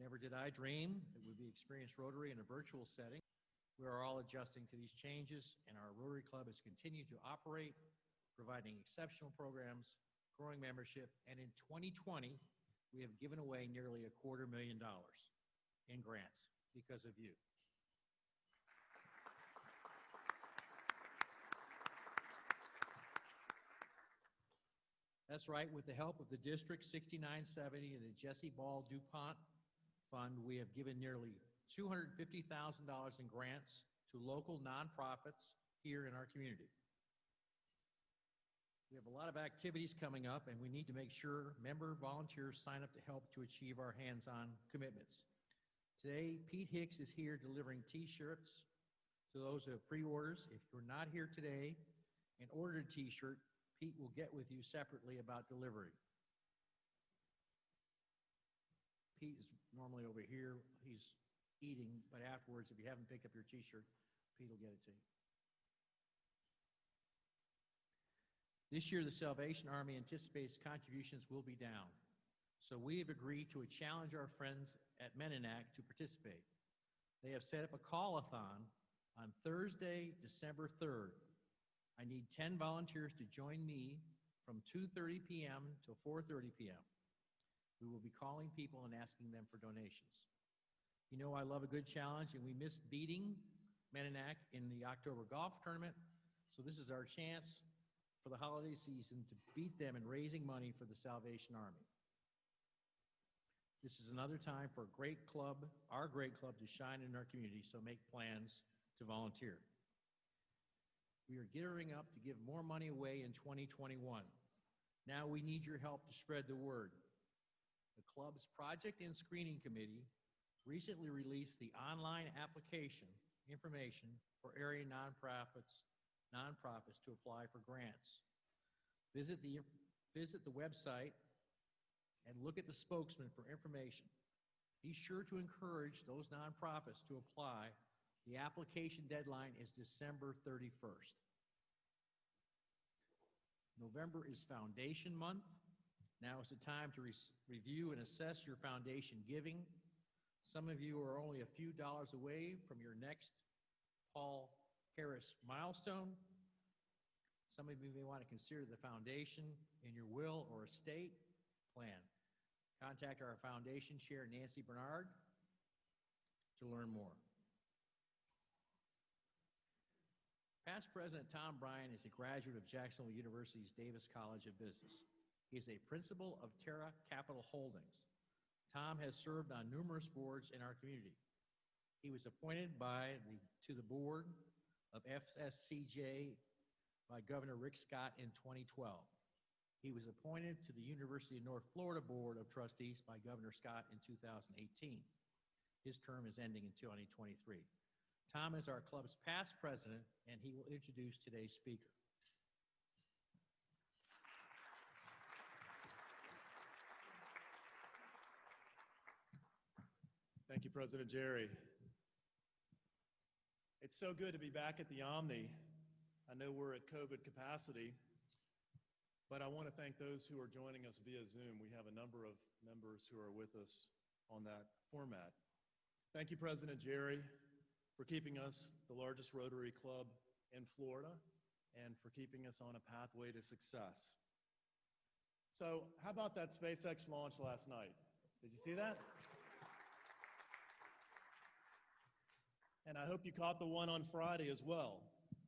Never did I dream that we'd be experienced Rotary in a virtual setting. We are all adjusting to these changes, and our Rotary Club has continued to operate, providing exceptional programs, growing membership, and in 2020, we have given away nearly $250,000 in grants because of you. That's right, with the help of the District 6970 and the Jesse Ball DuPont Fund, we have given nearly $250,000 in grants to local nonprofits here in our community. We have a lot of activities coming up, and we need to make sure member volunteers sign up to help to achieve our hands-on commitments. Today, Pete Hicks is here delivering t-shirts to those who have pre-orders. If you're not here today and ordered a t-shirt, Pete will get with you separately about delivery. Pete is normally over here. He's eating, but afterwards, if you haven't picked up your t-shirt, Pete will get it to you. This year, the Salvation Army anticipates contributions will be down. So we have agreed to challenge our friends at Mennonach to participate. They have set up a call-a-thon on Thursday, December 3rd. I need 10 volunteers to join me from 2:30 p.m. to 4:30 p.m. We will be calling people and asking them for donations. You know I love a good challenge, and we missed beating Mennonach in the October golf tournament, so this is our chance for the holiday season to beat them in raising money for the Salvation Army. This is another time for a great club, our great club, to shine in our community, so make plans to volunteer. We are gearing up to give more money away in 2021. Now we need your help to spread the word. The club's Project and Screening Committee recently released the online application information for area nonprofits to apply for grants. Visit the website and look at the spokesman for information. Be sure to encourage those nonprofits to apply. The application deadline is December 31st. November is Foundation Month. Now is the time to review and assess your foundation giving. Some of you are only a few dollars away from your next Paul Harris milestone. Some of you may want to consider the foundation in your will or estate plan. Contact our foundation chair, Nancy Bernard, to learn more. Past President Tom Bryan is a graduate of Jacksonville University's Davis College of Business. He is a principal of Terra Capital Holdings. Tom has served on numerous boards in our community. He was appointed to the board of FSCJ by Governor Rick Scott in 2012. He was appointed to the University of North Florida Board of Trustees by Governor Scott in 2018. His term is ending in 2023. Tom is our club's past president, and he will introduce today's speaker. Thank you, President Jerry. It's so good to be back at the Omni. I know we're at COVID capacity, but I want to thank those who are joining us via Zoom. We have a number of members who are with us on that format. Thank you, President Jerry, for keeping us the largest Rotary Club in Florida and for keeping us on a pathway to success. So how about that SpaceX launch last night? Did you see that? And I hope you caught the one on Friday as well.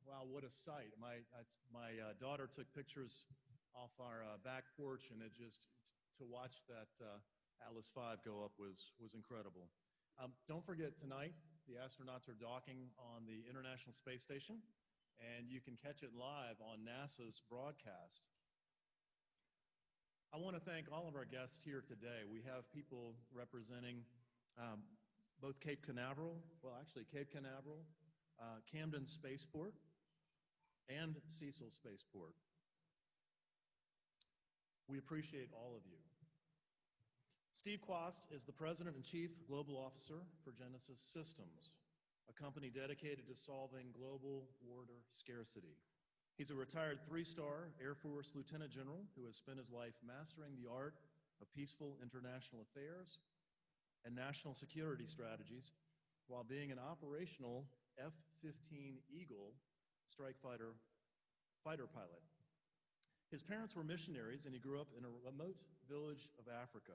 Wow, what a sight. My daughter took pictures off our back porch, and to watch that Atlas V go up was incredible. Don't forget, tonight, the astronauts are docking on the International Space Station, and you can catch it live on NASA's broadcast. I want to thank all of our guests here today. We have people representing both Cape Canaveral, Camden Spaceport, and Cecil Spaceport. We appreciate all of you. Steve Kwast is the President and Chief Global Officer for Genesis Systems, a company dedicated to solving global water scarcity. He's a retired 3-star Air Force Lieutenant General who has spent his life mastering the art of peaceful international affairs and national security strategies while being an operational F-15 Eagle strike fighter pilot. His parents were missionaries, and he grew up in a remote village of Africa.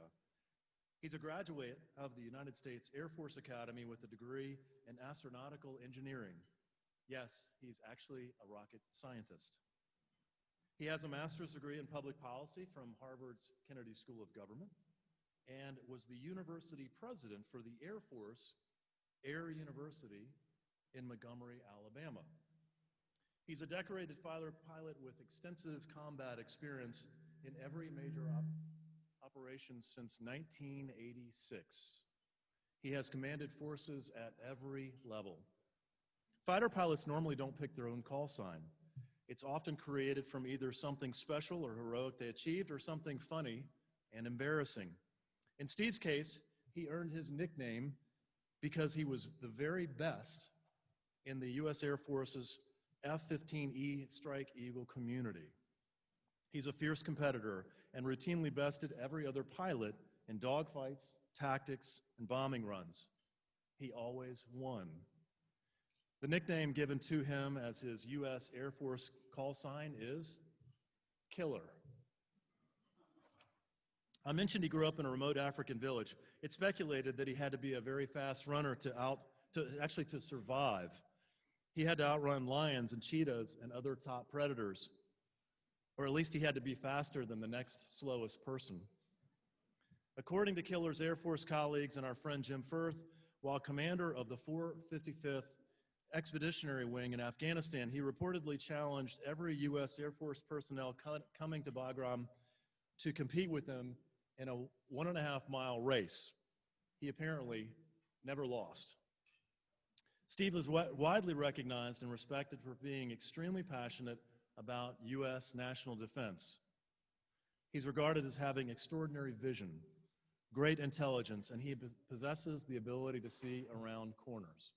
He's a graduate of the United States Air Force Academy with a degree in astronautical engineering. Yes, he's actually a rocket scientist. He has a master's degree in public policy from Harvard's Kennedy School of Government and was the university president for the Air Force Air University in Montgomery, Alabama. He's a decorated fighter pilot with extensive combat experience in every major operation since 1986. He has commanded forces at every level. Fighter pilots normally don't pick their own call sign. It's often created from either something special or heroic they achieved or something funny and embarrassing. In Steve's case, he earned his nickname because he was the very best in the U.S. Air Force's F-15E Strike Eagle community. He's a fierce competitor and routinely bested every other pilot in dogfights, tactics, and bombing runs. He always won. The nickname given to him as his U.S. Air Force call sign is Killer. I mentioned he grew up in a remote African village. It's speculated that he had to be a very fast runner to survive. He had to outrun lions and cheetahs and other top predators, or at least he had to be faster than the next slowest person. According to Killer's Air Force colleagues and our friend Jim Firth, while commander of the 455th Expeditionary Wing in Afghanistan, he reportedly challenged every U.S. Air Force personnel coming to Bagram to compete with him in a 1.5-mile race. He apparently never lost. Steve is widely recognized and respected for being extremely passionate about U.S. national defense. He's regarded as having extraordinary vision, great intelligence, and he possesses the ability to see around corners.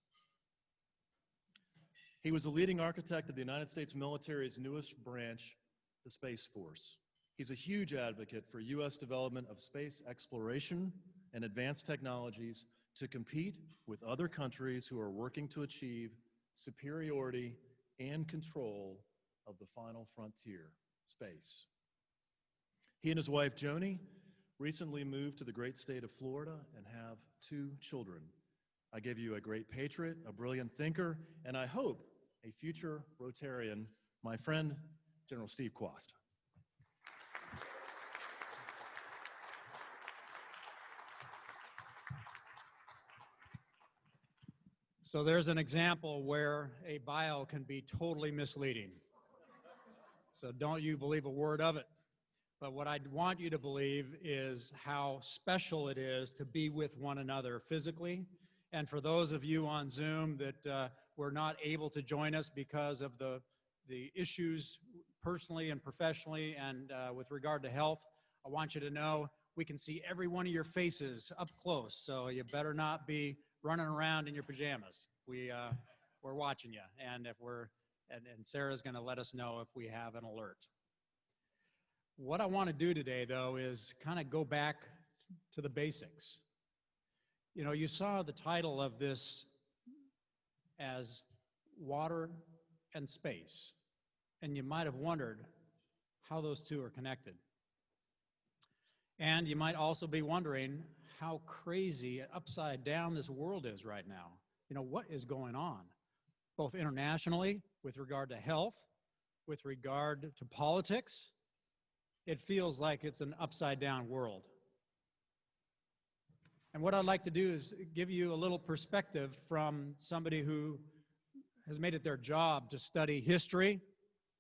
He was a leading architect of the United States military's newest branch, the Space Force. He's a huge advocate for U.S. development of space exploration and advanced technologies to compete with other countries who are working to achieve superiority and control of the final frontier, space. He and his wife, Joni, recently moved to the great state of Florida and have 2 children. I give you a great patriot, a brilliant thinker, and I hope a future Rotarian, my friend, General Steve Kwast. So there's an example where a bio can be totally misleading. So don't you believe a word of it. But what I want you to believe is how special it is to be with one another physically. And for those of you on Zoom that were not able to join us because of the issues personally and professionally and with regard to health, I want you to know we can see every one of your faces up close. So you better not be running around in your pajamas. We're watching you, and and Sarah's going to let us know if we have an alert. What I want to do today, though, is kind of go back to the basics. You know, you saw the title of this as Water and Space, and you might have wondered how those two are connected. And you might also be wondering how crazy and upside down this world is right now. You know, what is going on, both internationally, with regard to health, with regard to politics? It feels like it's an upside down world. And what I'd like to do is give you a little perspective from somebody who has made it their job to study history,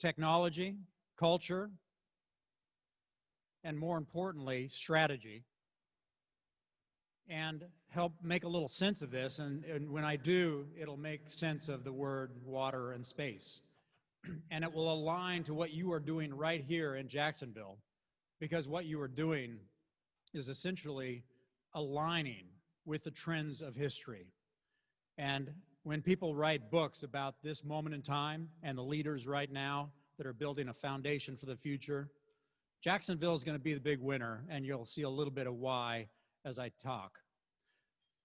technology, culture, and more importantly, strategy, and help make a little sense of this. And when I do, it'll make sense of the word water and space. And it will align to what you are doing right here in Jacksonville, because what you are doing is essentially aligning with the trends of history. And when people write books about this moment in time and the leaders right now that are building a foundation for the future, Jacksonville is going to be the big winner, and you'll see a little bit of why as I talk.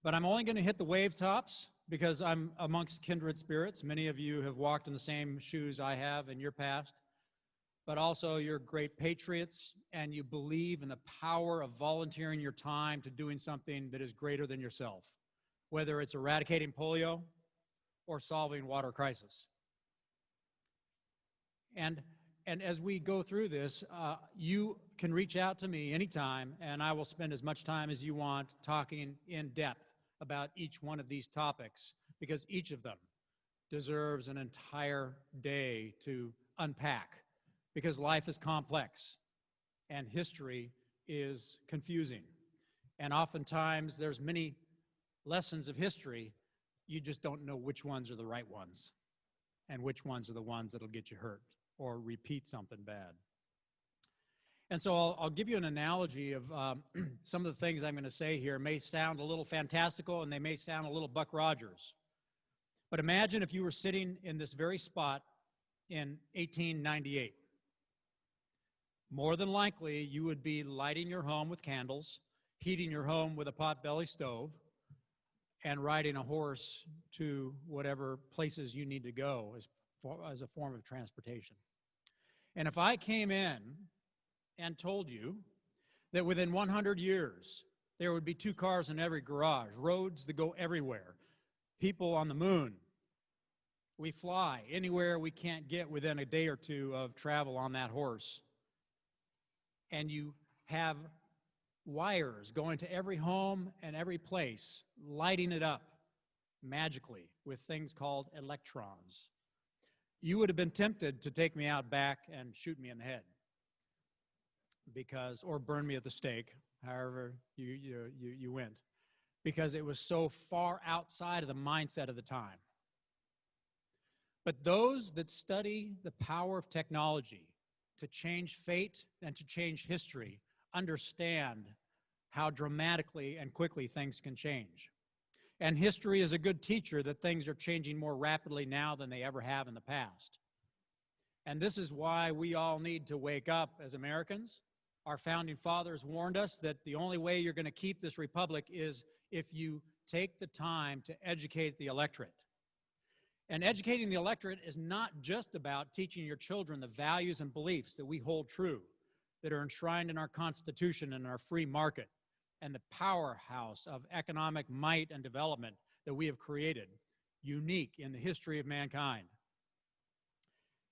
But I'm only going to hit the wave tops because I'm amongst kindred spirits. Many of you have walked in the same shoes I have in your past, but also you're great patriots and you believe in the power of volunteering your time to doing something that is greater than yourself, whether it's eradicating polio or solving water crisis. And as we go through this, you can reach out to me anytime, and I will spend as much time as you want talking in depth about each one of these topics, because each of them deserves an entire day to unpack, because life is complex and history is confusing. And oftentimes there's many lessons of history, you just don't know which ones are the right ones and which ones are the ones that'll get you hurt or repeat something bad. And so I'll give you an analogy of some of the things I'm going to say here may sound a little fantastical and they may sound a little Buck Rogers. But imagine if you were sitting in this very spot in 1898. More than likely, you would be lighting your home with candles, heating your home with a potbelly stove, and riding a horse to whatever places you need to go as a form of transportation. And if I came in and told you that within 100 years, there would be 2 cars in every garage, roads that go everywhere, people on the moon, we fly anywhere we can't get within a day or 2 of travel on that horse, and you have wires going to every home and every place, lighting it up magically with things called electrons, you would have been tempted to take me out back and shoot me in the head, or burn me at the stake, however you went, because it was so far outside of the mindset of the time. But those that study the power of technology to change fate and to change history understand how dramatically and quickly things can change. And history is a good teacher that things are changing more rapidly now than they ever have in the past. And this is why we all need to wake up as Americans. Our founding fathers warned us that the only way you're going to keep this republic is if you take the time to educate the electorate. And educating the electorate is not just about teaching your children the values and beliefs that we hold true, that are enshrined in our Constitution and our free market, and the powerhouse of economic might and development that we have created, unique in the history of mankind.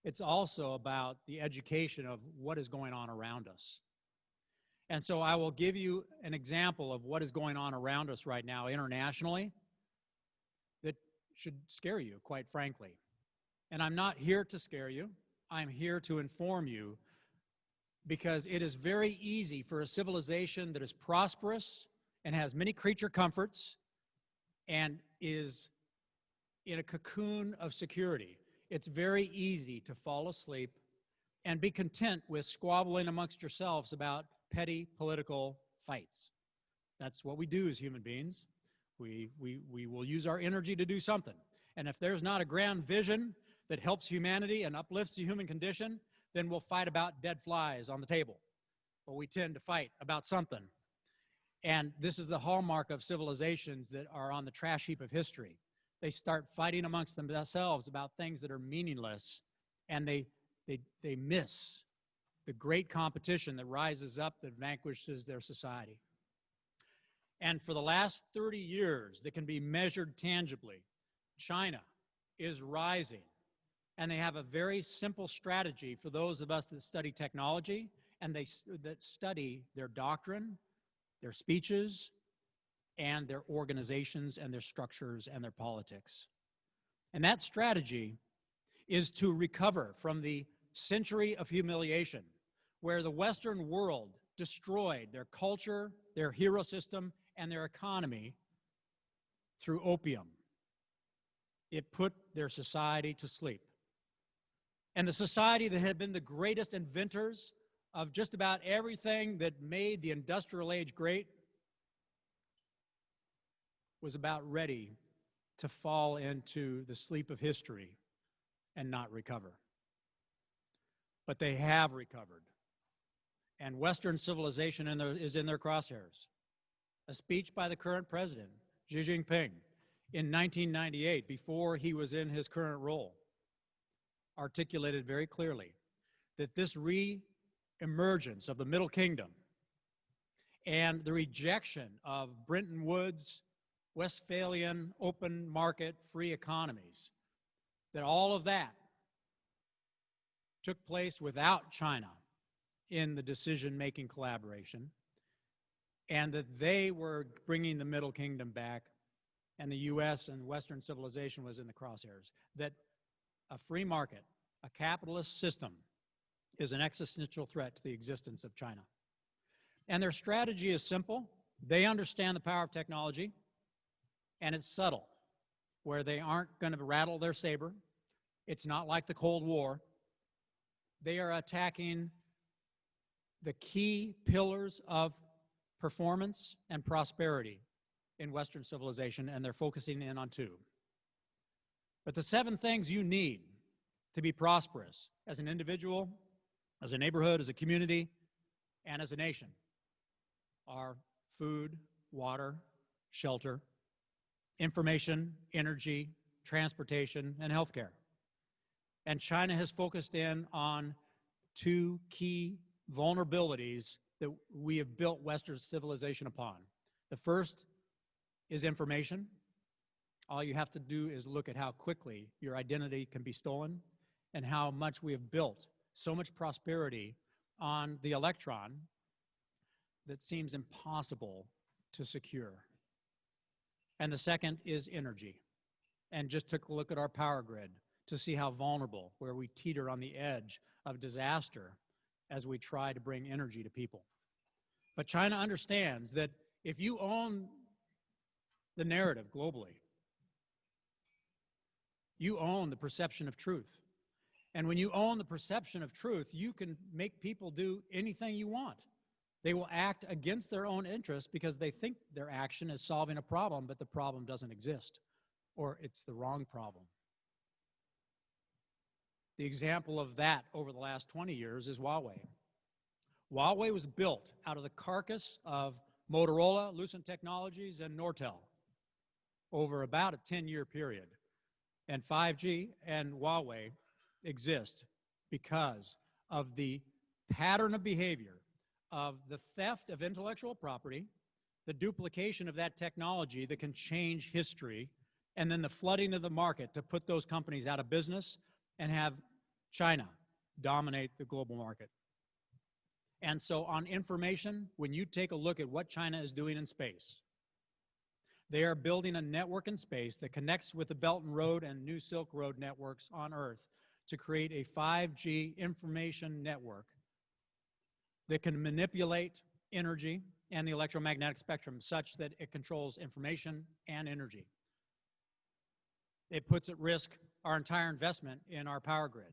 It's also about the education of what is going on around us. And so I will give you an example of what is going on around us right now internationally that should scare you, quite frankly. And I'm not here to scare you. I'm here to inform you, because it is very easy for a civilization that is prosperous and has many creature comforts and is in a cocoon of security. It's very easy to fall asleep and be content with squabbling amongst yourselves about petty political fights. That's what we do as human beings. We will use our energy to do something. And if there's not a grand vision that helps humanity and uplifts the human condition, then we'll fight about dead flies on the table. Or we tend to fight about something. And this is the hallmark of civilizations that are on the trash heap of history. They start fighting amongst themselves about things that are meaningless, and they miss the great competition that rises up that vanquishes their society. And for the last 30 years, that can be measured tangibly, China is rising. And they have a very simple strategy for those of us that study technology and that study their doctrine, their speeches, and their organizations and their structures and their politics. And that strategy is to recover from the century of humiliation where the Western world destroyed their culture, their hero system, and their economy through opium. It put their society to sleep. And the society that had been the greatest inventors of just about everything that made the industrial age great was about ready to fall into the sleep of history and not recover. But they have recovered. And Western civilization is in their crosshairs. A speech by the current president Xi Jinping, in 1998, before he was in his current role, articulated very clearly that this re-emergence of the Middle Kingdom and the rejection of Bretton Woods, Westphalian, open market, free economies, that all of that took place without China in the decision-making collaboration, and that they were bringing the Middle Kingdom back, and the U.S. and Western civilization was in the crosshairs, that a free market, a capitalist system, is an existential threat to the existence of China. And their strategy is simple. They understand the power of technology, and it's subtle, where they aren't going to rattle their saber. It's not like the Cold War. They are attacking the key pillars of performance and prosperity in Western civilization, and they're focusing in on two. But the 7 things you need to be prosperous as an individual, as a neighborhood, as a community, and as a nation are food, water, shelter, information, energy, transportation, and healthcare. And China has focused in on 2 key vulnerabilities that we have built Western civilization upon. The first is information. All you have to do is look at how quickly your identity can be stolen and how much we have built so much prosperity on the electron that seems impossible to secure. And the second is energy. And just took a look at our power grid to see how vulnerable, where we teeter on the edge of disaster as we try to bring energy to people. But China understands that if you own the narrative globally, you own the perception of truth. And when you own the perception of truth, you can make people do anything you want. They will act against their own interests because they think their action is solving a problem, but the problem doesn't exist, or it's the wrong problem. The example of that over the last 20 years is Huawei. Huawei was built out of the carcass of Motorola, Lucent Technologies, and Nortel over about a 10-year period. And 5G and Huawei exist because of the pattern of behavior of the theft of intellectual property, the duplication of that technology that can change history, and then the flooding of the market to put those companies out of business and have China dominate the global market. And so on information, when you take a look at what China is doing in space, they are building a network in space that connects with the Belt and Road and New Silk Road networks on Earth to create a 5G information network that can manipulate energy and the electromagnetic spectrum such that it controls information and energy. It puts at risk our entire investment in our power grid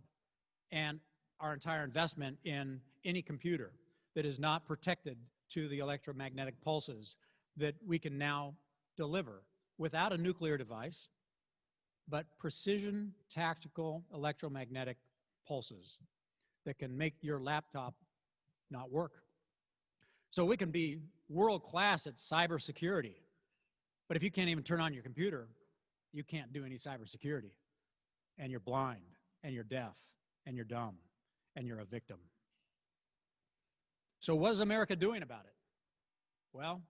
and our entire investment in any computer that is not protected to the electromagnetic pulses that we can now deliver without a nuclear device, but precision tactical electromagnetic pulses that can make your laptop not work. So we can be world-class at cybersecurity, but if you can't even turn on your computer, you can't do any cybersecurity, and you're blind, and you're deaf, and you're dumb, and you're a victim. So what is America doing about it? Well,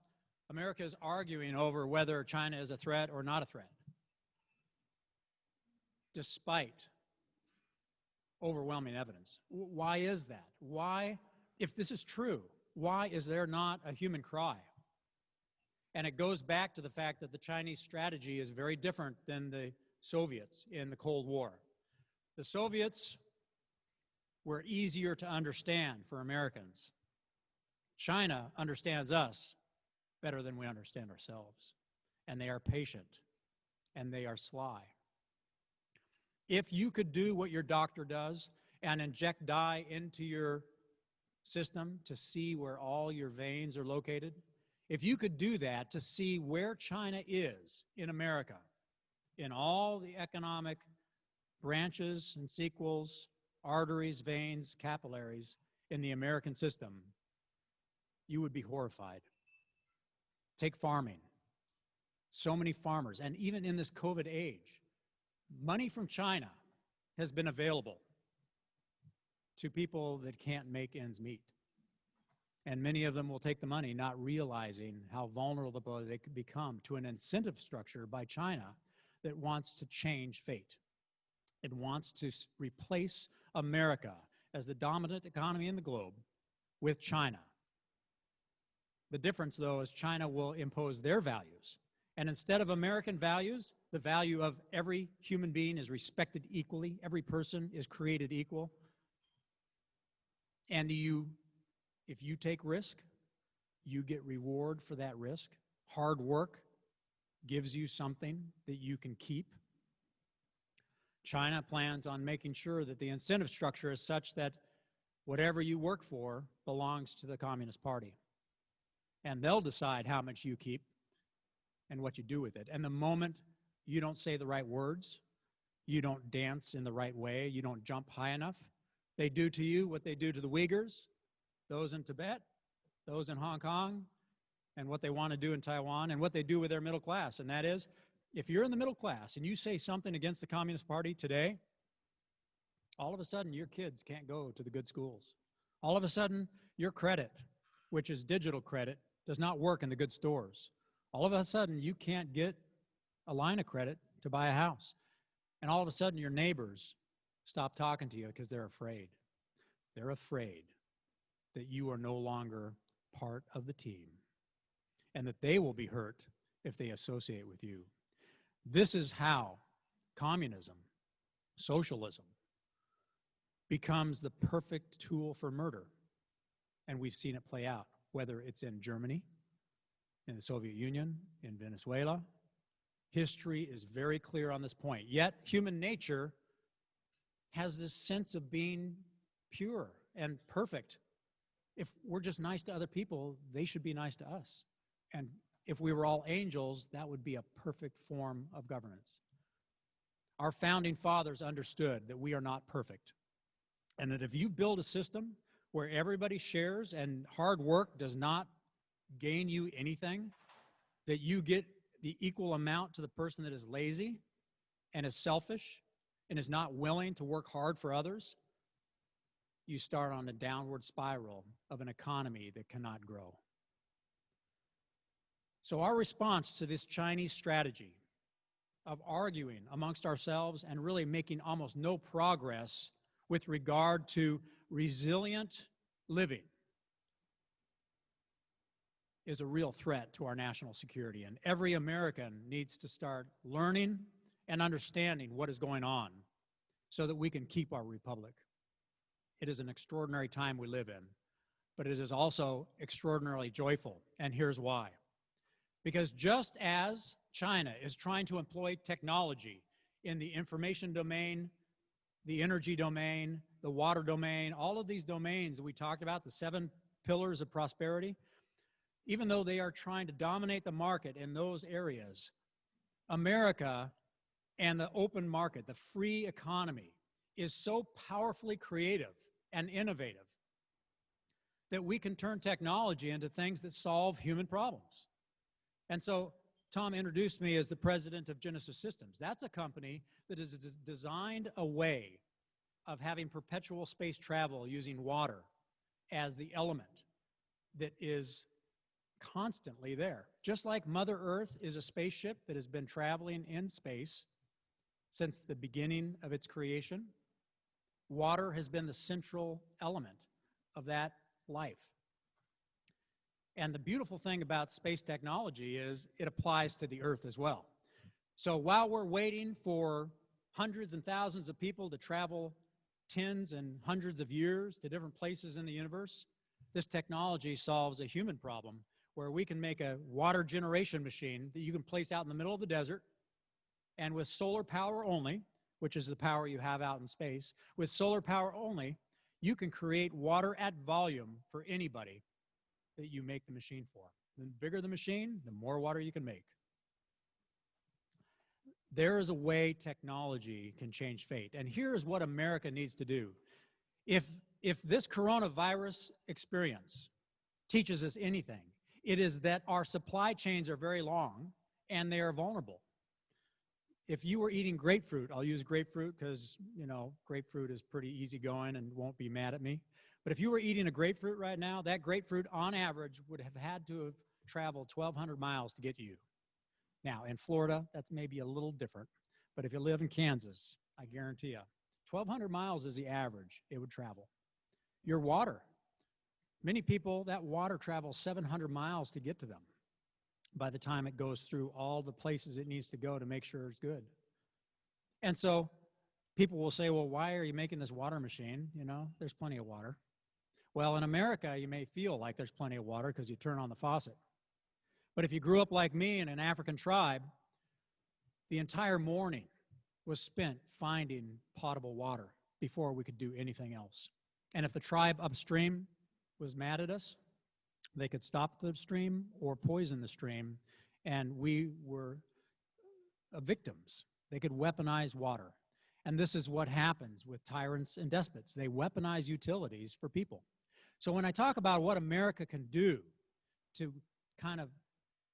America is arguing over whether China is a threat or not a threat, despite overwhelming evidence. Why is that? Why, if this is true, why is there not a human cry? And it goes back to the fact that the Chinese strategy is very different than the Soviets in the Cold War. The Soviets were easier to understand for Americans. China understands us better than we understand ourselves. And they are patient, and they are sly. If you could do what your doctor does and inject dye into your system to see where all your veins are located, if you could do that to see where China is in America, in all the economic branches and sequels, arteries, veins, capillaries in the American system, you would be horrified. Take farming. so many farmers, and even in this COVID age, money from China has been available to people that can't make ends meet. And many of them will take the money, not realizing how vulnerable they could become to an incentive structure by China that wants to change fate. It wants to replace America as the dominant economy in the globe with China. The difference, though, is China will impose their values. And instead of American values, the value of every human being is respected equally, every person is created equal. And if you take risk, you get reward for that risk. Hard work gives you something that you can keep. China plans on making sure that the incentive structure is such that whatever you work for belongs to the Communist Party. And they'll decide how much you keep and what you do with it. And the moment you don't say the right words, you don't dance in the right way, you don't jump high enough, they do to you what they do to the Uyghurs, those in Tibet, those in Hong Kong, and what they want to do in Taiwan, and what they do with their middle class. And that is, if you're in the middle class and you say something against the Communist Party today, all of a sudden your kids can't go to the good schools. All of a sudden your credit, which is digital credit, does not work in the good stores. All of a sudden you can't get a line of credit to buy a house. And all of a sudden your neighbors stop talking to you because they're afraid. They're afraid that you are no longer part of the team and that they will be hurt if they associate with you. This is how communism, socialism, becomes the perfect tool for murder. And we've seen it play out, whether it's in Germany, in the Soviet Union, in Venezuela. History is very clear on this point. Yet human nature has this sense of being pure and perfect. If we're just nice to other people, they should be nice to us. And if we were all angels, that would be a perfect form of governance. Our founding fathers understood that we are not perfect, and that if you build a system where everybody shares and hard work does not gain you anything, that you get the equal amount to the person that is lazy and is selfish and is not willing to work hard for others, you start on a downward spiral of an economy that cannot grow. So our response to this Chinese strategy of arguing amongst ourselves and really making almost no progress with regard to resilient living is a real threat to our national security. And every American needs to start learning and understanding what is going on so that we can keep our republic. It is an extraordinary time we live in, but it is also extraordinarily joyful, and here's why. Because just as China is trying to employ technology in the information domain, the energy domain, the water domain, all of these domains that we talked about, the 7 pillars of prosperity, even though they are trying to dominate the market in those areas, America and the open market, the free economy, is so powerfully creative and innovative that we can turn technology into things that solve human problems. And so Tom introduced me as the president of Genesis Systems. That's a company that has designed a way of having perpetual space travel using water as the element that is constantly there. Just like Mother Earth is a spaceship that has been traveling in space since the beginning of its creation, water has been the central element of that life. And the beautiful thing about space technology is it applies to the Earth as well. So while we're waiting for hundreds and thousands of people to travel tens and hundreds of years to different places in the universe, this technology solves a human problem where we can make a water generation machine that you can place out in the middle of the desert, and with solar power only, which is the power you have out in space, with solar power only, you can create water at volume for anybody that you make the machine for. The bigger the machine, the more water you can make. There is a way technology can change fate. And here's what America needs to do. If this coronavirus experience teaches us anything, it is that our supply chains are very long and they are vulnerable. If you were eating grapefruit, I'll use grapefruit because, you know, grapefruit is pretty easygoing and won't be mad at me. But if you were eating a grapefruit right now, that grapefruit on average would have had to have traveled 1,200 miles to get to you. Now, in Florida, that's maybe a little different. But if you live in Kansas, I guarantee you, 1,200 miles is the average it would travel. Your water. Many people, that water travels 700 miles to get to them by the time it goes through all the places it needs to go to make sure it's good. And so people will say, well, why are you making this water machine? You know, there's plenty of water. Well, in America, you may feel like there's plenty of water because you turn on the faucet. But if you grew up like me in an African tribe, the entire morning was spent finding potable water before we could do anything else. And if the tribe upstream was mad at us, they could stop the stream or poison the stream, and we were victims. They could weaponize water. And this is what happens with tyrants and despots. They weaponize utilities for people. So when I talk about what America can do to kind of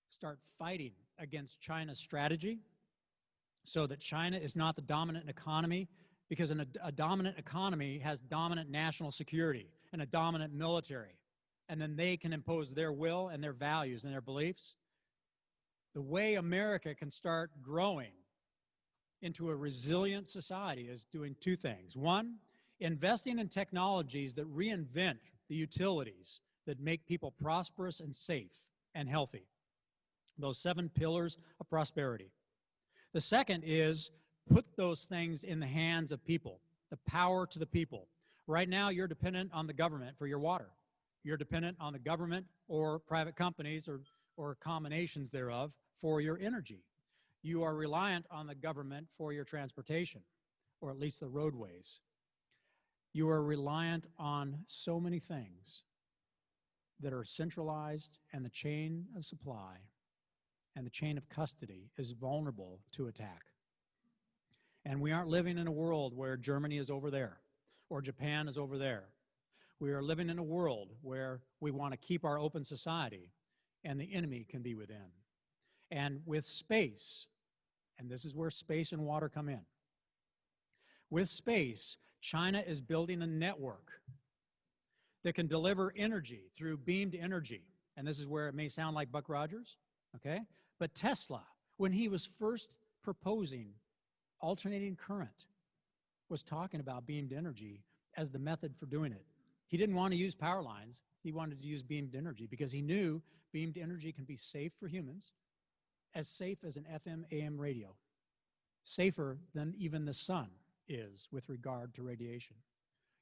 start fighting against China's strategy so that China is not the dominant economy, because a dominant economy has dominant national security and a dominant military, and then they can impose their will and their values and their beliefs. The way America can start growing into a resilient society is doing two things. One, investing in technologies that reinvent the utilities that make people prosperous and safe and healthy. Those 7 pillars of prosperity. The second is put those things in the hands of people, the power to the people. Right now, you're dependent on the government for your water. You're dependent on the government or private companies or combinations thereof for your energy. You are reliant on the government for your transportation, or at least the roadways. You are reliant on so many things that are centralized, and the chain of supply and the chain of custody is vulnerable to attack. And we aren't living in a world where Germany is over there or Japan is over there. We are living in a world where we want to keep our open society and the enemy can be within. And with space, and this is where space and water come in. With space, China is building a network that can deliver energy through beamed energy. And this is where it may sound like Buck Rogers, okay? But Tesla, when he was first proposing alternating current, was talking about beamed energy as the method for doing it. He didn't want to use power lines. He wanted to use beamed energy because he knew beamed energy can be safe for humans, as safe as an FM, AM radio, safer than even the sun is with regard to radiation.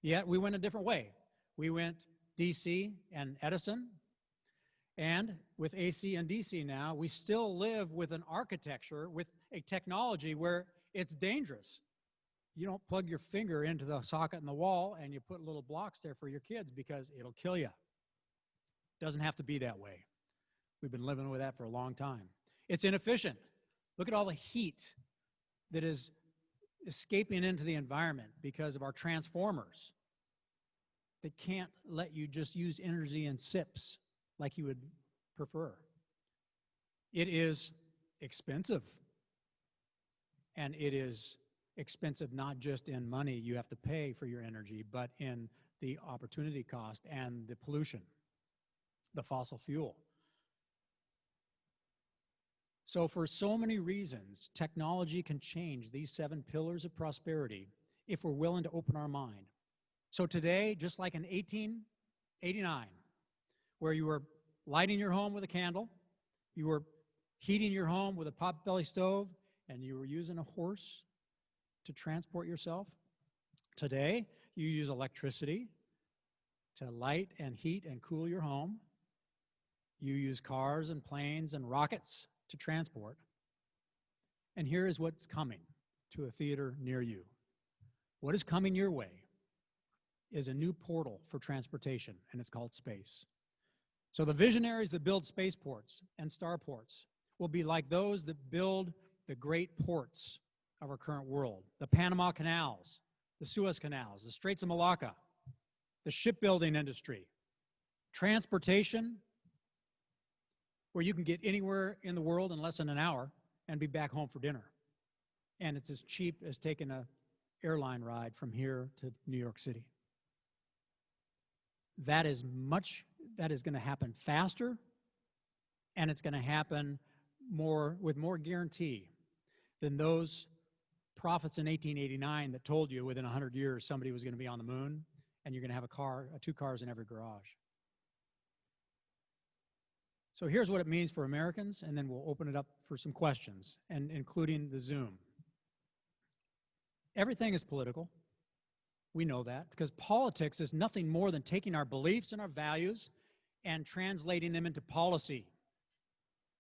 Yet we went a different way. We went DC and Edison, and with AC and DC now, we still live with an architecture, with a technology where it's dangerous. You don't plug your finger into the socket in the wall and you put little blocks there for your kids because it'll kill you. Doesn't have to be that way. We've been living with that for a long time. It's inefficient. Look at all the heat that is escaping into the environment because of our transformers that can't let you just use energy in sips like you would prefer. It is expensive. And it is expensive not just in money you have to pay for your energy, but in the opportunity cost and the pollution, the fossil fuel. So for so many reasons, technology can change these 7 pillars of prosperity if we're willing to open our mind. So today, just like in 1889, where you were lighting your home with a candle, you were heating your home with a potbelly stove, and you were using a horse to transport yourself, today you use electricity to light and heat and cool your home. You use cars and planes and rockets to transport. And here is what's coming to a theater near you. What is coming your way is a new portal for transportation, and it's called space. So the visionaries that build spaceports and starports will be like those that build the great ports of our current world, the Panama Canals, the Suez Canals, the Straits of Malacca, the shipbuilding industry, transportation, where you can get anywhere in the world in less than an hour and be back home for dinner. And it's as cheap as taking an airline ride from here to New York City. That is going to happen faster, and it's going to happen with more guarantee than those prophets in 1889 that told you within 100 years somebody was going to be on the moon and you're going to have two cars in every garage. So here's what it means for Americans, and then we'll open it up for some questions, and including the Zoom. Everything is political. We know that, because politics is nothing more than taking our beliefs and our values and translating them into policy,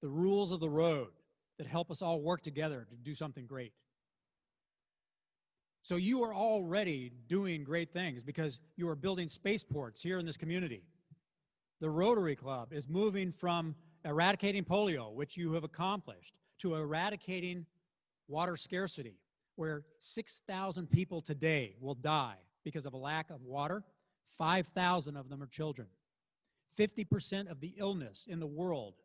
the rules of the road that help us all work together to do something great. So you are already doing great things because you are building spaceports here in this community. The Rotary Club is moving from eradicating polio, which you have accomplished, to eradicating water scarcity, where 6,000 people today will die because of a lack of water. 5,000 of them are children. 50% of the illness in the world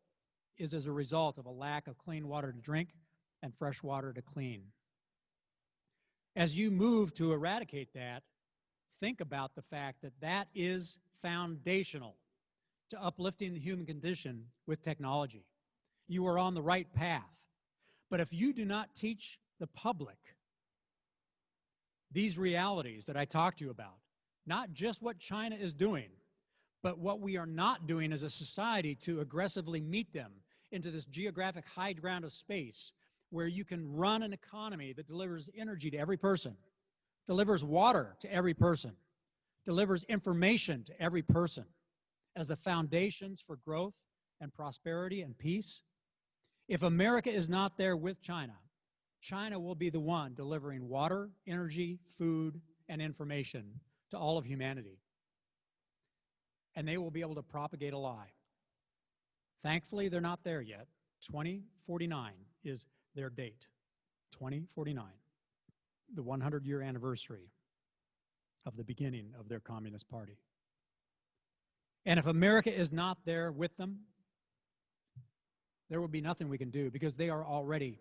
is as a result of a lack of clean water to drink and fresh water to clean. As you move to eradicate that, think about the fact that that is foundational to uplifting the human condition with technology. You are on the right path. But if you do not teach the public these realities that I talked to you about, not just what China is doing, but what we are not doing as a society to aggressively meet them into this geographic high ground of space where you can run an economy that delivers energy to every person, delivers water to every person, delivers information to every person as the foundations for growth and prosperity and peace. If America is not there with China, China will be the one delivering water, energy, food, and information to all of humanity. And they will be able to propagate a lie. Thankfully, they're not there yet. 2049 is their date. 2049, the 100-year anniversary of the beginning of their Communist Party. And if America is not there with them, there will be nothing we can do, because they are already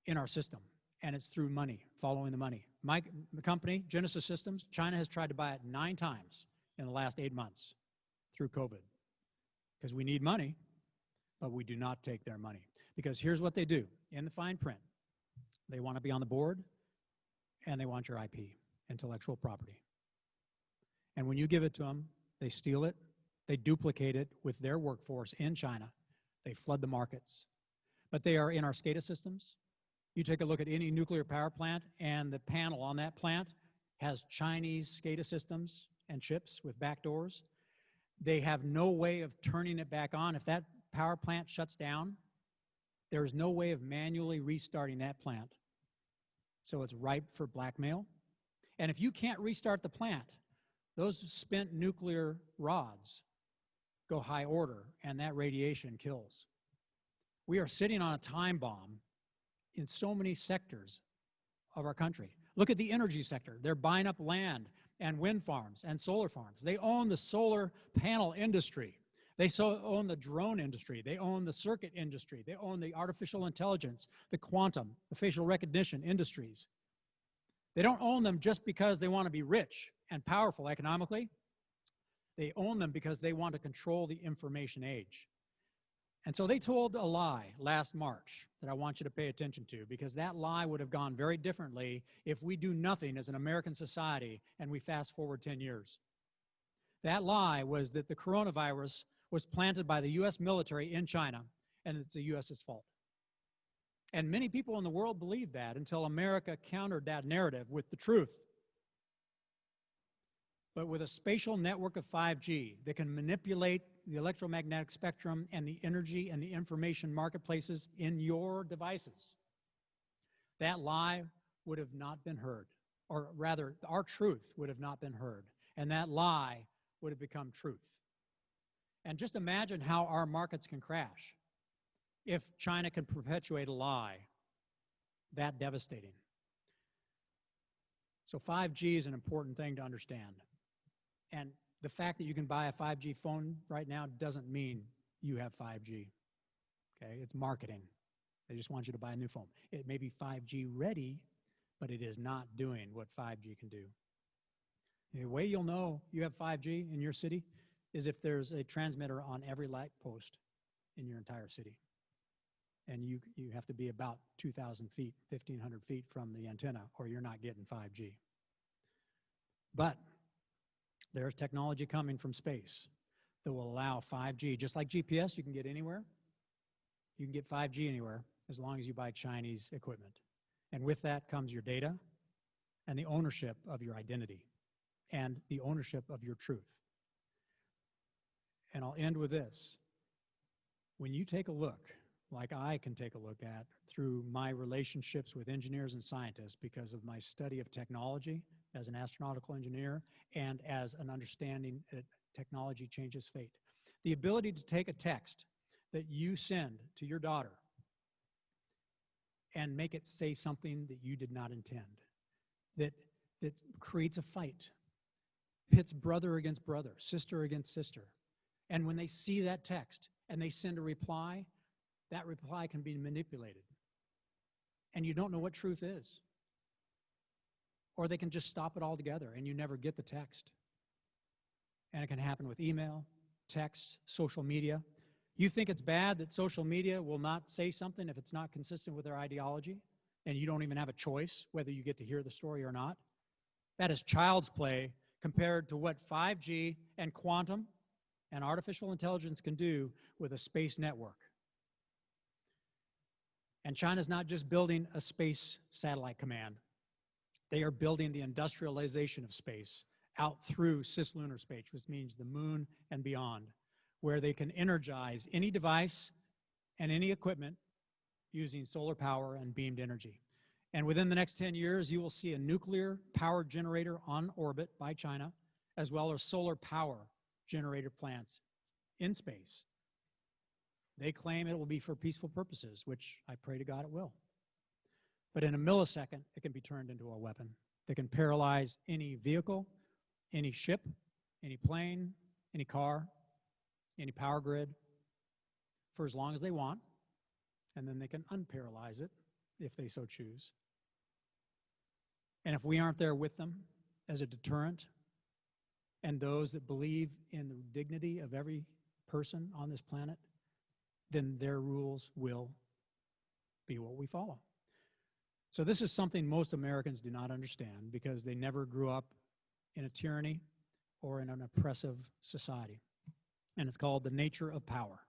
in our system, and it's through money, following the money. My company, Genesis Systems, China has tried to buy it 9 times in the last 8 months through COVID, because we need money, but we do not take their money. Because here's what they do in the fine print. They want to be on the board, and they want your IP, intellectual property. And when you give it to them, they steal it, they duplicate it with their workforce in China, they flood the markets. But they are in our SCADA systems. You take a look at any nuclear power plant, and the panel on that plant has Chinese SCADA systems and chips with backdoors. They have no way of turning it back on. If that power plant shuts down, there is no way of manually restarting that plant. So it's ripe for blackmail. And if you can't restart the plant, those spent nuclear rods go high order, and that radiation kills. We are sitting on a time bomb in so many sectors of our country. Look at the energy sector. They're buying up land and wind farms and solar farms. They own the solar panel industry. They own the drone industry. They own the circuit industry. They own the artificial intelligence, the quantum, the facial recognition industries. They don't own them just because they want to be rich and powerful economically. They own them because they want to control the information age. And so they told a lie last March that I want you to pay attention to, because that lie would have gone very differently if we do nothing as an American society and we fast forward 10 years. That lie was that the coronavirus was planted by the U.S. military in China, and it's the U.S.'s fault. And many people in the world believed that until America countered that narrative with the truth. But with a spatial network of 5G that can manipulate the electromagnetic spectrum and the energy and the information marketplaces in your devices, that lie would have not been heard. Or rather, our truth would have not been heard. And that lie would have become truth. And just imagine how our markets can crash if China can perpetuate a lie that devastating. So 5G is an important thing to understand. And the fact that you can buy a 5G phone right now doesn't mean you have 5G. Okay, it's marketing. They just want you to buy a new phone. It may be 5G ready, but it is not doing what 5G can do. The way you'll know you have 5G in your city is if there's a transmitter on every light post in your entire city. And you have to be about 2,000 feet, 1,500 feet from the antenna, or you're not getting 5G. But there's technology coming from space that will allow 5G. Just like GPS, you can get anywhere. You can get 5G anywhere as long as you buy Chinese equipment. And with that comes your data and the ownership of your identity and the ownership of your truth. And I'll end with this. When you take a look, like I can take a look at through my relationships with engineers and scientists because of my study of technology as an astronautical engineer and as an understanding that technology changes fate. The ability to take a text that you send to your daughter and make it say something that you did not intend, that creates a fight, pits brother against brother, sister against sister. And when they see that text and they send a reply, that reply can be manipulated. And you don't know what truth is. Or they can just stop it altogether and you never get the text. And it can happen with email, text, social media. You think it's bad that social media will not say something if it's not consistent with their ideology, and you don't even have a choice whether you get to hear the story or not? That is child's play compared to what 5G and quantum and artificial intelligence can do with a space network. And China's not just building a space satellite command. They are building the industrialization of space out through cislunar space, which means the moon and beyond, where they can energize any device and any equipment using solar power and beamed energy. And within the next 10 years, you will see a nuclear power generator on orbit by China, as well as solar power generator plants in space. They claim it will be for peaceful purposes, which I pray to God it will. But in a millisecond, it can be turned into a weapon that can paralyze any vehicle, any ship, any plane, any car, any power grid for as long as they want, and then they can unparalyze it if they so choose. And if we aren't there with them as a deterrent, and those that believe in the dignity of every person on this planet, then their rules will be what we follow. So this is something most Americans do not understand because they never grew up in a tyranny or in an oppressive society. And it's called the nature of power.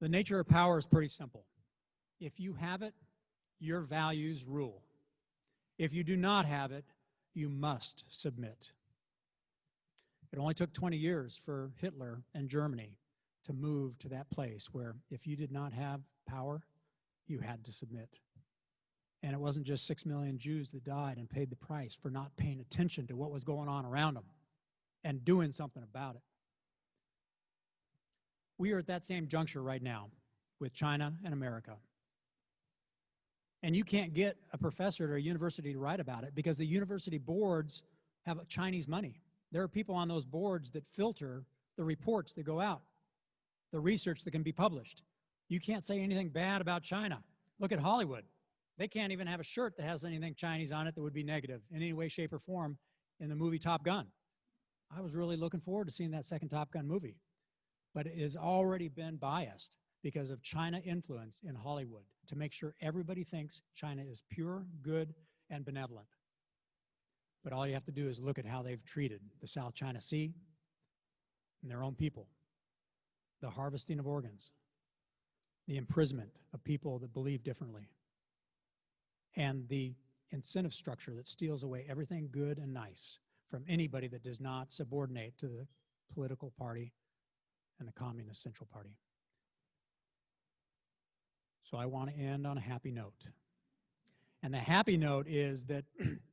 The nature of power is pretty simple. If you have it, your values rule. If you do not have it, you must submit. It only took 20 years for Hitler and Germany to move to that place where if you did not have power, you had to submit. And it wasn't just 6 million Jews that died and paid the price for not paying attention to what was going on around them and doing something about it. We are at that same juncture right now with China and America. And you can't get a professor at a university to write about it because the university boards have Chinese money. There are people on those boards that filter the reports that go out, the research that can be published. You can't say anything bad about China. Look at Hollywood. They can't even have a shirt that has anything Chinese on it that would be negative in any way, shape, or form in the movie Top Gun. I was really looking forward to seeing that second Top Gun movie. But it has already been biased because of China influence in Hollywood to make sure everybody thinks China is pure, good, and benevolent. But all you have to do is look at how they've treated the South China Sea and their own people, the harvesting of organs, the imprisonment of people that believe differently, and the incentive structure that steals away everything good and nice from anybody that does not subordinate to the political party and the Communist Central Party. So I want to end on a happy note. And the happy note is that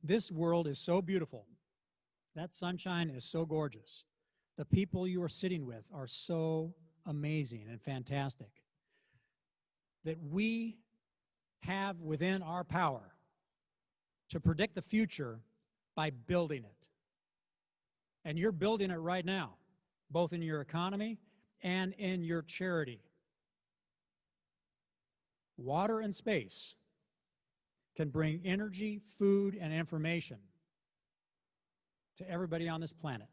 this world is so beautiful. That sunshine is so gorgeous. The people you are sitting with are so amazing and fantastic that we have within our power to predict the future by building it. And you're building it right now, both in your economy and in your charity. Water and space can bring energy, food, and information to everybody on this planet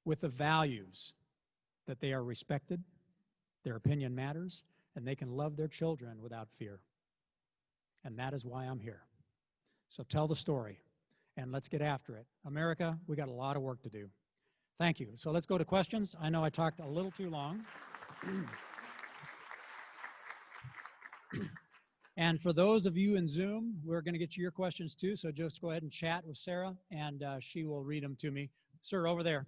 with the values that they are respected, their opinion matters, and they can love their children without fear. And that is why I'm here. So tell the story, and let's get after it. America, we got a lot of work to do. Thank you. So let's go to questions. I know I talked a little too long. And for those of you in Zoom, we're going to get to your questions too, so just go ahead and chat with Sarah, and she will read them to me. Sir, over there.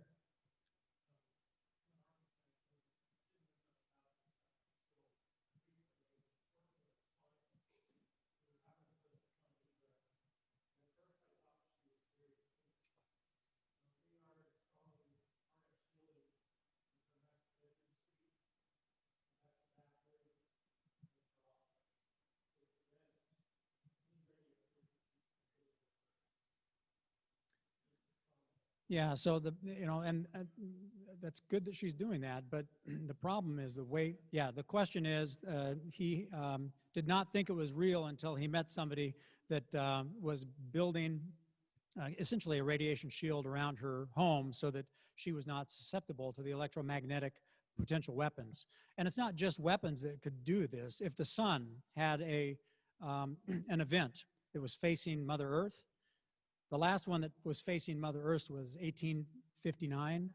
Yeah, so and that's good that she's doing that, but the problem is the way, the question is, he did not think it was real until he met somebody that was building essentially a radiation shield around her home so that she was not susceptible to the electromagnetic potential weapons. And it's not just weapons that could do this. If the sun had an event that was facing Mother Earth, the last one that was facing Mother Earth was 1859,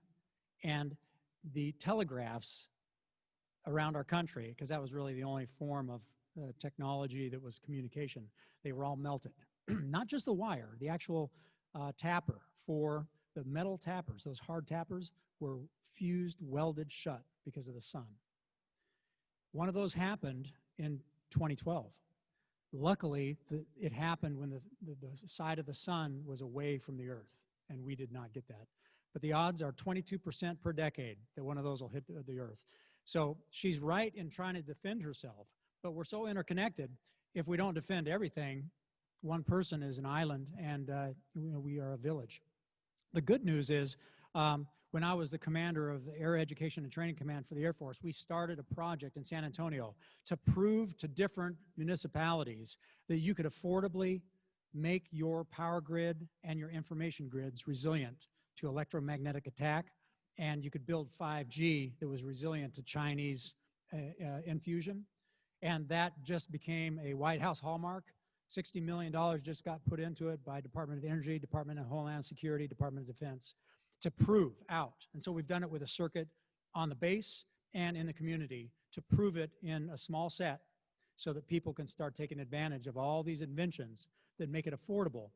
and the telegraphs around our country, because that was really the only form of technology that was communication, they were all melted. Not just the wire, the actual tapper for the metal tappers, those hard tappers were fused, welded shut because of the sun. One of those happened in 2012. Luckily, it happened when the side of the sun was away from the Earth, and we did not get that. But the odds are 22% per decade that one of those will hit the Earth. So she's right in trying to defend herself, but we're so interconnected, if we don't defend everything, one person is an island, and we are a village. The good news is, when I was the commander of the Air Education and Training Command for the Air Force, we started a project in San Antonio to prove to different municipalities that you could affordably make your power grid and your information grids resilient to electromagnetic attack, and you could build 5G that was resilient to Chinese infusion. And that just became a White House hallmark. $60 million just got put into it by Department of Energy, Department of Homeland Security, Department of Defense, to prove out. And so we've done it with a circuit on the base and in the community to prove it in a small set so that people can start taking advantage of all these inventions that make it affordable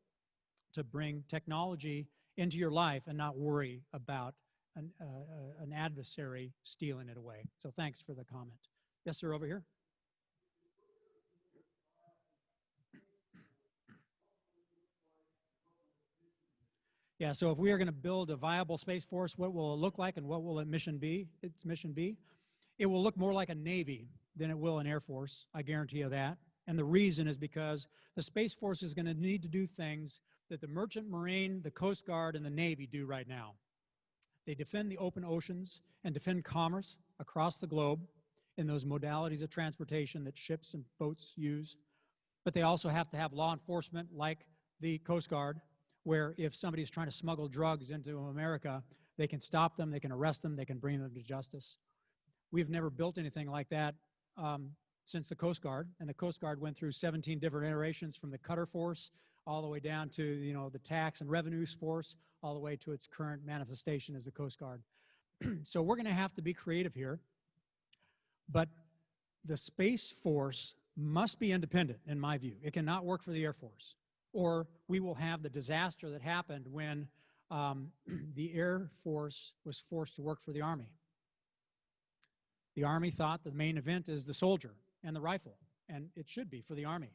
to bring technology into your life and not worry about an adversary stealing it away. So thanks for the comment. Yes, sir, over here. Yeah, so if we are going to build a viable Space Force, what will it look like and what will its mission be? It will look more like a Navy than it will an Air Force, I guarantee you that. And the reason is because the Space Force is going to need to do things that the Merchant Marine, the Coast Guard, and the Navy do right now. They defend the open oceans and defend commerce across the globe in those modalities of transportation that ships and boats use. But they also have to have law enforcement like the Coast Guard, where if somebody's trying to smuggle drugs into America, they can stop them, they can arrest them, they can bring them to justice. We've never built anything like that since the Coast Guard, and the Coast Guard went through 17 different iterations from the Cutter Force all the way down to the Tax and Revenues Force, all the way to its current manifestation as the Coast Guard. So we're going to have to be creative here, but the Space Force must be independent, in my view. It cannot work for the Air Force, or we will have the disaster that happened when the Air Force was forced to work for the Army. The Army thought the main event is the soldier and the rifle, and it should be for the Army.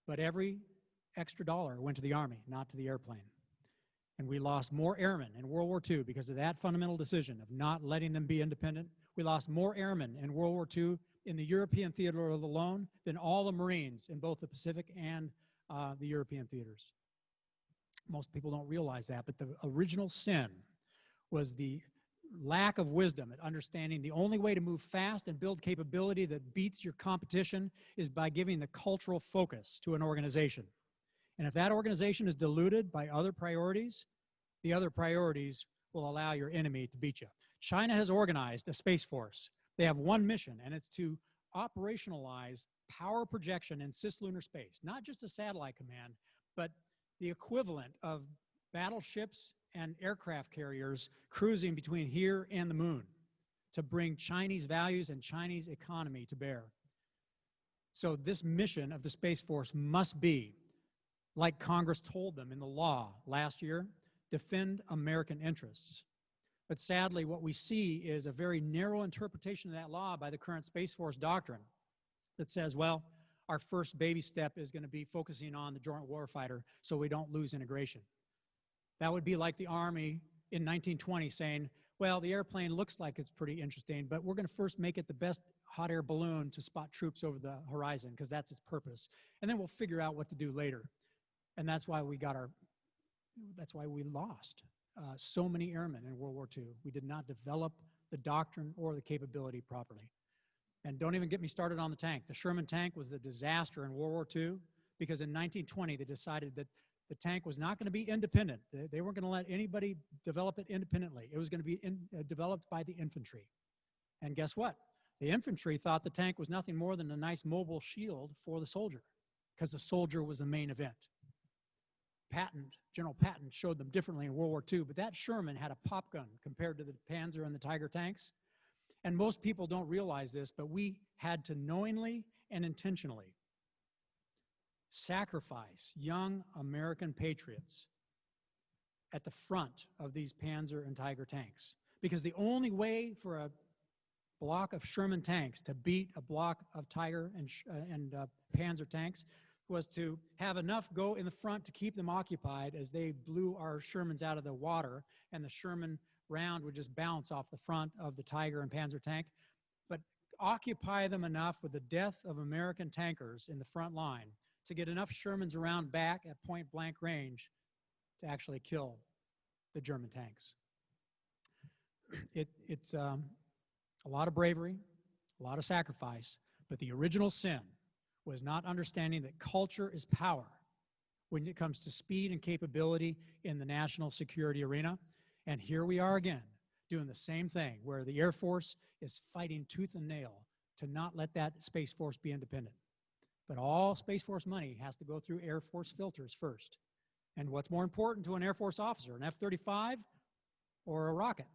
But every extra dollar went to the Army, not to the airplane. And we lost more airmen in World War II because of that fundamental decision of not letting them be independent. We lost more airmen in World War II in the European theater alone than all the Marines in both the Pacific and the European theaters. Most people don't realize that, but the original sin was the lack of wisdom at understanding the only way to move fast and build capability that beats your competition is by giving the cultural focus to an organization. And if that organization is diluted by other priorities, the other priorities will allow your enemy to beat you. China has organized a space force. They have one mission, and it's to operationalize power projection in cislunar space, not just a satellite command, but the equivalent of battleships and aircraft carriers cruising between here and the moon to bring Chinese values and Chinese economy to bear. So this mission of the Space Force must be, like Congress told them in the law last year, defend American interests. But sadly, what we see is a very narrow interpretation of that law by the current Space Force doctrine that says, well, our first baby step is going to be focusing on the joint warfighter so we don't lose integration. That would be like the Army in 1920 saying, well, the airplane looks like it's pretty interesting, but we're going to first make it the best hot air balloon to spot troops over the horizon because that's its purpose. And then we'll figure out what to do later. And that's why we lost so many airmen in World War II. We did not develop the doctrine or the capability properly. And don't even get me started on the tank. The Sherman tank was a disaster in World War II because in 1920 they decided that the tank was not going to be independent. They weren't going to let anybody develop it independently. It was going to be developed by the infantry. And guess what? The infantry thought the tank was nothing more than a nice mobile shield for the soldier because the soldier was the main event. General Patton showed them differently in World War II, but that Sherman had a pop gun compared to the Panzer and the Tiger tanks. And most people don't realize this, but we had to knowingly and intentionally sacrifice young American patriots at the front of these Panzer and Tiger tanks. Because the only way for a block of Sherman tanks to beat a block of Tiger and Panzer tanks was to have enough go in the front to keep them occupied as they blew our Shermans out of the water, and the Sherman round would just bounce off the front of the Tiger and Panzer tank. But occupy them enough with the death of American tankers in the front line to get enough Shermans around back at point blank range to actually kill the German tanks. It's a lot of bravery, a lot of sacrifice, but the original sin was not understanding that culture is power when it comes to speed and capability in the national security arena. And here we are again, doing the same thing, where the Air Force is fighting tooth and nail to not let that Space Force be independent. But all Space Force money has to go through Air Force filters first. And what's more important to an Air Force officer, an F-35 or a rocket?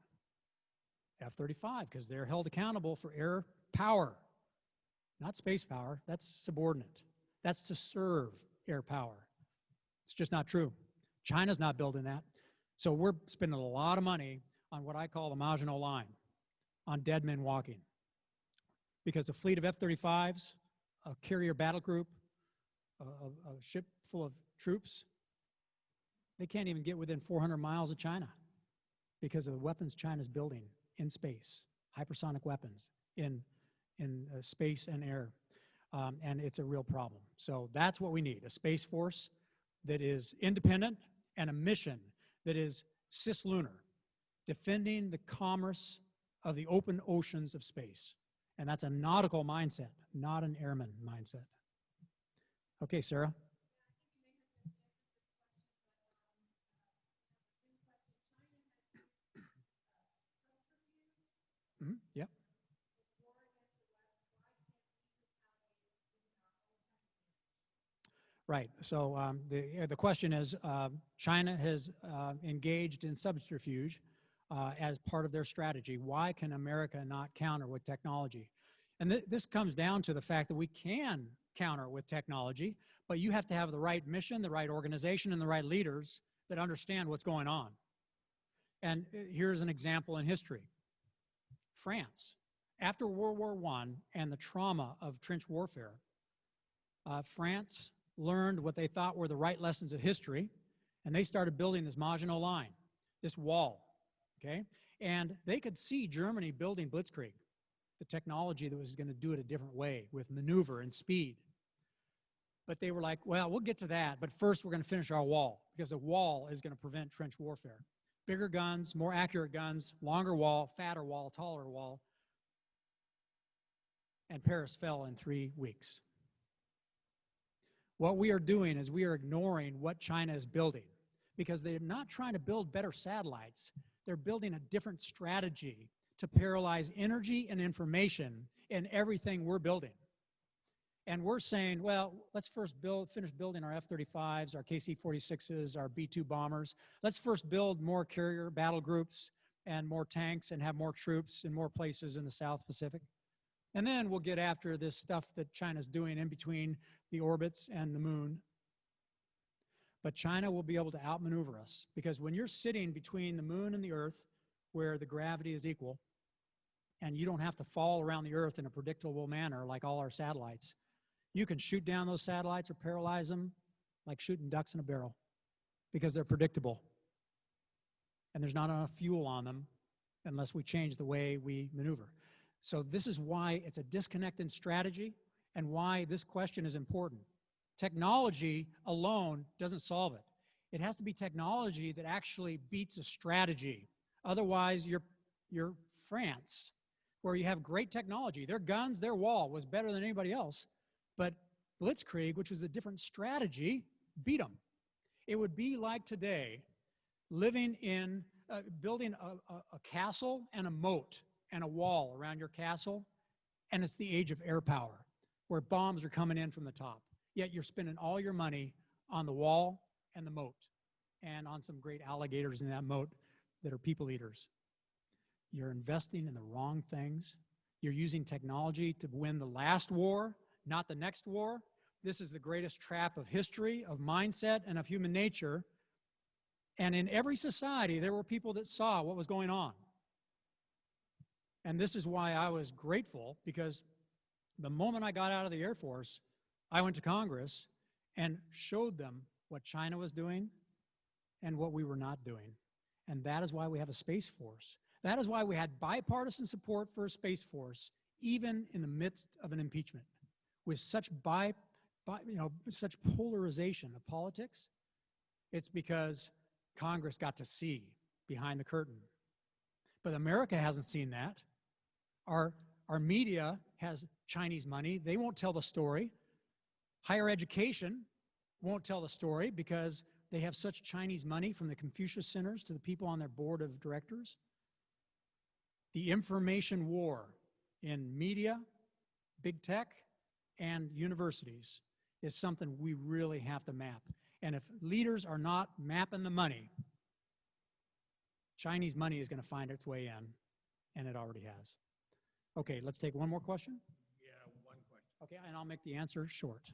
F-35, because they're held accountable for air power, not space power. That's subordinate. That's to serve air power. It's just not true. China's not building that. So we're spending a lot of money on what I call the Maginot Line, on dead men walking. Because a fleet of F-35s, a carrier battle group, a ship full of troops, they can't even get within 400 miles of China because of the weapons China's building in space, hypersonic weapons in space and air. And it's a real problem. So that's what we need, a Space Force that is independent and a mission that is cislunar, defending the commerce of the open oceans of space. And that's a nautical mindset, not an airman mindset. Okay, Sarah. Mm-hmm. Yep. Right. So the question is, China has engaged in subterfuge as part of their strategy. Why can America not counter with technology? And this comes down to the fact that we can counter with technology, but you have to have the right mission, the right organization, and the right leaders that understand what's going on. And here's an example in history. France, after World War I and the trauma of trench warfare, France learned what they thought were the right lessons of history, and they started building this Maginot Line, this wall, okay? And they could see Germany building Blitzkrieg, the technology that was going to do it a different way with maneuver and speed. But they were like, well, we'll get to that, but first we're going to finish our wall, because the wall is going to prevent trench warfare. bigger guns, more accurate guns, longer wall, fatter wall, taller wall. And Paris fell in 3 weeks. What we are doing is we are ignoring what China is building because they're not trying to build better satellites. They're building a different strategy to paralyze energy and information in everything we're building. And we're saying, well, let's first finish building our F-35s, our KC-46s, our B-2 bombers. Let's first build more carrier battle groups and more tanks and have more troops in more places in the South Pacific. And then we'll get after this stuff that China's doing in between the orbits and the moon. But China will be able to outmaneuver us because when you're sitting between the moon and the Earth, where the gravity is equal, and you don't have to fall around the Earth in a predictable manner like all our satellites, you can shoot down those satellites or paralyze them like shooting ducks in a barrel because they're predictable. And there's not enough fuel on them unless we change the way we maneuver. So this is why it's a disconnect in strategy and why this question is important. Technology alone doesn't solve it. It has to be technology that actually beats a strategy. Otherwise, you're France, where you have great technology. Their guns, their wall was better than anybody else. But Blitzkrieg, which was a different strategy, beat them. It would be like today living in, building a castle and a moat and a wall around your castle, and it's the age of air power, where bombs are coming in from the top. Yet you're spending all your money on the wall and the moat, and on some great alligators in that moat that are people eaters. You're investing in the wrong things. You're using technology to win the last war, not the next war. This is the greatest trap of history, of mindset, and of human nature. And in every society, there were people that saw what was going on. And this is why I was grateful, because the moment I got out of the Air Force, I went to Congress and showed them what China was doing and what we were not doing. And that is why we have a Space Force. That is why we had bipartisan support for a Space Force, even in the midst of an impeachment. With such such polarization of politics, it's because Congress got to see behind the curtain. But America hasn't seen that. Our media has Chinese money. They won't tell the story. Higher education won't tell the story because they have such Chinese money, from the Confucius Centers to the people on their board of directors. The information war in media, big tech, and universities is something we really have to map. And if leaders are not mapping the money, Chinese money is going to find its way in, and it already has. Okay, let's take one more question. Yeah, one question. Okay, and I'll make the answer short.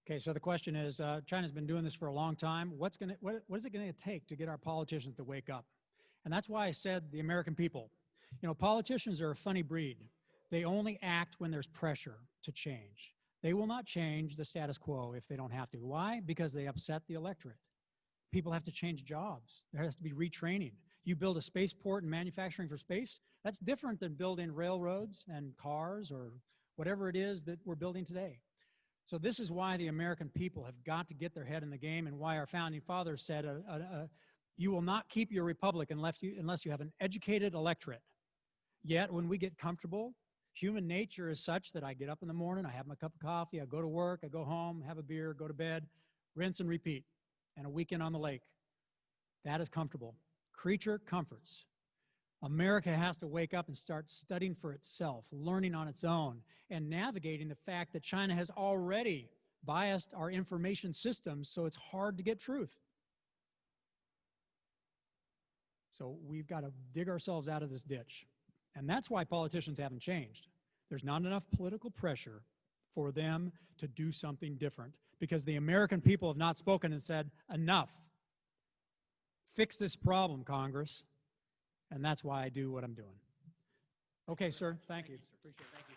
Okay, so the question is, China's been doing this for a long time. What is it going to take to get our politicians to wake up? And that's why I said the American people. You know, politicians are a funny breed. They only act when there's pressure to change. They will not change the status quo if they don't have to. Why? Because they upset the electorate. People have to change jobs. There has to be retraining. You build a spaceport and manufacturing for space, that's different than building railroads and cars or whatever it is that we're building today. So this is why the American people have got to get their head in the game, and why our founding fathers said, you will not keep your republic unless you have an educated electorate. Yet when we get comfortable, human nature is such that I get up in the morning, I have my cup of coffee, I go to work, I go home, have a beer, go to bed, rinse and repeat, and a weekend on the lake. That is comfortable. Creature comforts. America has to wake up and start studying for itself, learning on its own, and navigating the fact that China has already biased our information systems, so it's hard to get truth. So we've got to dig ourselves out of this ditch. And that's why politicians haven't changed. There's not enough political pressure for them to do something different, because the American people have not spoken and said, enough. Fix this problem, Congress. And that's why I do what I'm doing. Okay, sir. Thank you. Sir. Appreciate it. Thank you.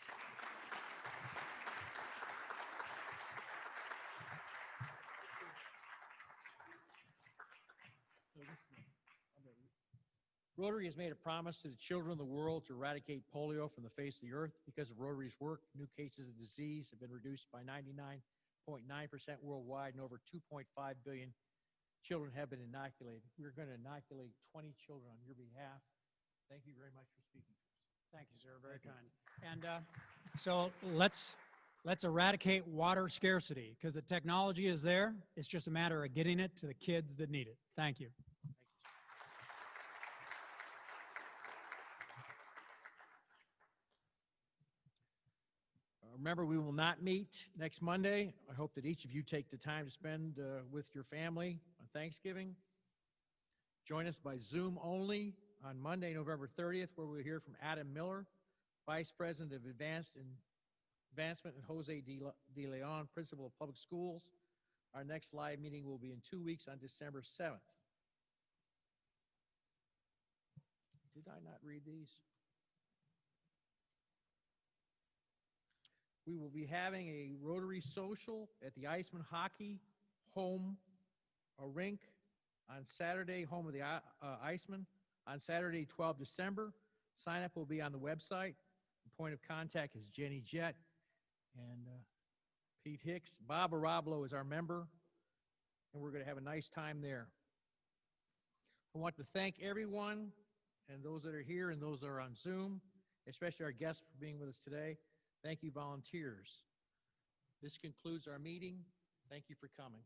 Rotary has made a promise to the children of the world to eradicate polio from the face of the earth. Because of Rotary's work, new cases of disease have been reduced by 99.9% worldwide, and over 2.5 billion children have been inoculated. We're going to inoculate 20 children on your behalf. Thank you very much for speaking to us. Thank you, sir. Very kind. And so let's eradicate water scarcity, because the technology is there. It's just a matter of getting it to the kids that need it. Thank you. Remember, we will not meet next Monday. I hope that each of you take the time to spend with your family on Thanksgiving. Join us by Zoom only on Monday, November 30th, where we'll hear from Adam Miller, Vice President of Advancement, and Jose De Leon, Principal of Public Schools. Our next live meeting will be in 2 weeks on December 7th. Did I not read these? We will be having a Rotary social at the Iceman Hockey Home Rink on Saturday, home of the Iceman, on Saturday, 12 December. Sign up will be on the website. The point of contact is Jenny Jett and Pete Hicks. Bob Arablo is our member, and we're going to have a nice time there. I want to thank everyone, and those that are here and those that are on Zoom, especially our guests for being with us today. Thank you, volunteers. This concludes our meeting. Thank you for coming.